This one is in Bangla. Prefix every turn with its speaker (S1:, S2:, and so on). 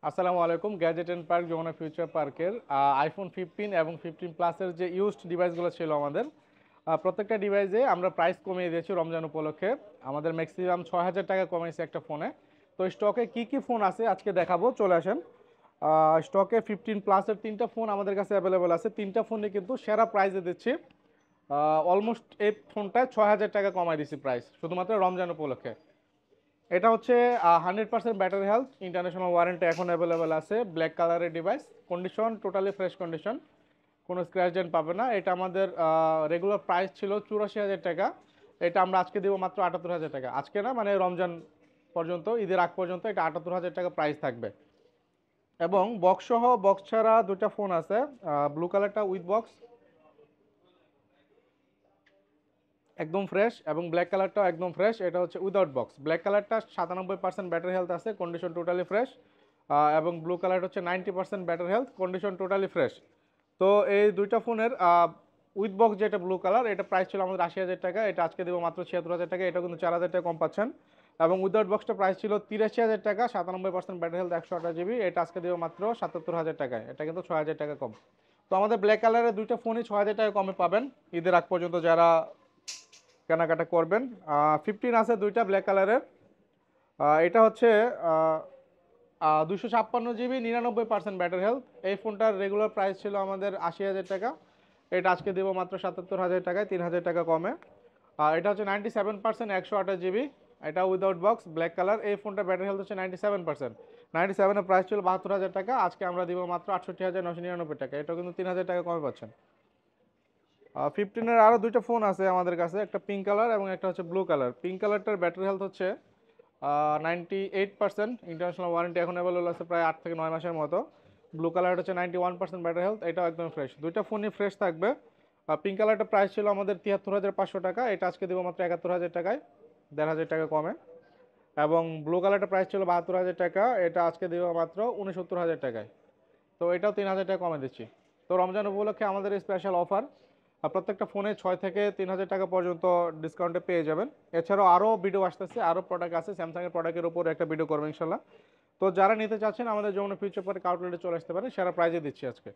S1: আসসালামু আলাইকুম। Gadget and park Jamuna future পার্কের আইফোন 15 এবং 15 প্লাসের যে ইউজড ডিভাইসগুলো ছিল আমাদের, প্রত্যেকটা ডিভাইসে আমরা প্রাইস কমিয়ে দিয়েছি রমজান উপলক্ষে। আমাদের ম্যাক্সিমাম 6,000 টাকা কমিয়েছে একটা ফোনে। তো স্টকে কি কি ফোন আছে আজকে দেখাবো, চলে আসেন। স্টকে 15 প্লাসের তিনটা ফোন আমাদের কাছে অ্যাভেলেবল আছে। তিনটা ফোনই কিন্তু সেরা প্রাইসে দিচ্ছি। অলমোস্ট এই ফোনটায় 6,000 টাকা কমাই দিচ্ছি প্রাইস, শুধুমাত্র রমজান উপলক্ষে। এটা হচ্ছে 100% ব্যাটারি হেলথ, ইন্টারন্যাশনাল ওয়ারেন্টি এখন অ্যাভেলেবেল আছে। ব্ল্যাক কালারের device, condition totally fresh condition, কোনো স্ক্র্যাচ ডেন্ট পাবে না। এটা আমাদের রেগুলার প্রাইস ছিল 84,000 টাকা। এটা আমরা আজকে দিব মাত্র 78,000 টাকা। আজকে না, মানে রমজান পর্যন্ত, ঈদের আগ পর্যন্ত এটা 78,000 টাকা প্রাইস থাকবে। এবং বক্স সহ বক্স ছাড়া দুটা ফোন আছে। ব্লু কালারটা উইথ বক্স একদম ফ্রেশ, এবং ব্ল্যাক কালারটাও একদম ফ্রেশ। এটা হচ্ছে উইদাউট বক্স। ব্ল্যাক কালারটা 97% ব্যাটারি হেলথ আছে, কন্ডিশন টোটালি ফ্রেশ। এবং ব্লু কালার হচ্ছে 90% battery health, condition totally fresh. তো এই দুইটা ফোনের উইথ বক্স যেটা ব্লু কালার, এটা প্রাইস ছিল আমাদের 80,000 টাকা। এটা আজকে দেবো মাত্র 76,000 টাকা। এটা কিন্তু 4,000 টাকা কম পাচ্ছেন। এবং উইদাউট বক্সটা প্রাইস ছিল 83,000 টাকা, 97% ব্যাটারি হেলথ, 128 GB। এটা আজকে দেবো মাত্র 77,000 টাকায়। এটা কিন্তু 6,000 টাকা কম। তো আমাদের ব্ল্যাক কালারের দুইটা ফোনই 6,000 টাকা কমে পাবেন ঈদের আগ পর্যন্ত যারা কেনাকাটা করবেন। 15 আছে দুইটা ব্ল্যাক কালারের। এটা হচ্ছে 256 GB, 99% ব্যাটারি হেলথ। এই ফোনটার রেগুলার প্রাইস ছিল আমাদের 80,000 টাকা। এটা আজকে দেবো মাত্র 77,000 টাকায়, 3,000 টাকা কমে। এটা হচ্ছে 97%, 128 GB। এটা উইদাউট বক্স ব্ল্যাক কালার। এই ফোনটা ব্যাটারি হেলথ হচ্ছে 97%। 97-এর প্রাইস ছিল 72,000 টাকা। আজকে আমরা দিব মাত্র 68,999 টাকা। এটা কিন্তু 3,000 টাকা কমে পাচ্ছেন। 15-এর আরও দুইটা ফোন আছে আমাদের কাছে, একটা পিঙ্ক কালার এবং একটা হচ্ছে ব্লু কালার। পিঙ্ক কালারটার ব্যাটারি হেলথ হচ্ছে 98%, ইন্টারন্যাশনাল ওয়ারেন্টি এখন অ্যাভেলেবল আছে প্রায় 8 থেকে 9 মাসের মতো। ব্লু কালার হচ্ছে 91% ব্যাটারি হেলথ, এটাও একদম ফ্রেশ। দুইটা ফোনই ফ্রেশ থাকবে। পিঙ্ক কালারটা প্রাইস ছিল আমাদের 73,500 টাকা। এটা আজকে দেবো মাত্র 71,000 টাকায়, 1,500 টাকা কমে। এবং ব্লু কালারটা প্রাইস ছিল 72,000 টাকা। এটা আজকে দেবো মাত্র 69,000 টাকায়। তো এটাও 3,000 টাকা কমে দিচ্ছি। তো রমজান উপলক্ষে আমাদের এই স্পেশাল অফার, প্রত্যেকটা ফোনে 6 থেকে 3,000 টাকা পর্যন্ত ডিসকাউন্টে পেয়ে যাবেন। এছাড়াও আরও ভিডিও আসতেছে, আরও প্রোডাক্ট আছে। স্যামসাংয়ের প্রোডাক্টের উপর একটা ভিডিও করবো ইনশাল্লাহ। তো যারা নিতে চাচ্ছেন আমাদের যমুনা ফিউচার পার্ক আউটলেটে চলে আসতে পারেন, সেরা প্রাইজে দিচ্ছি আজকে।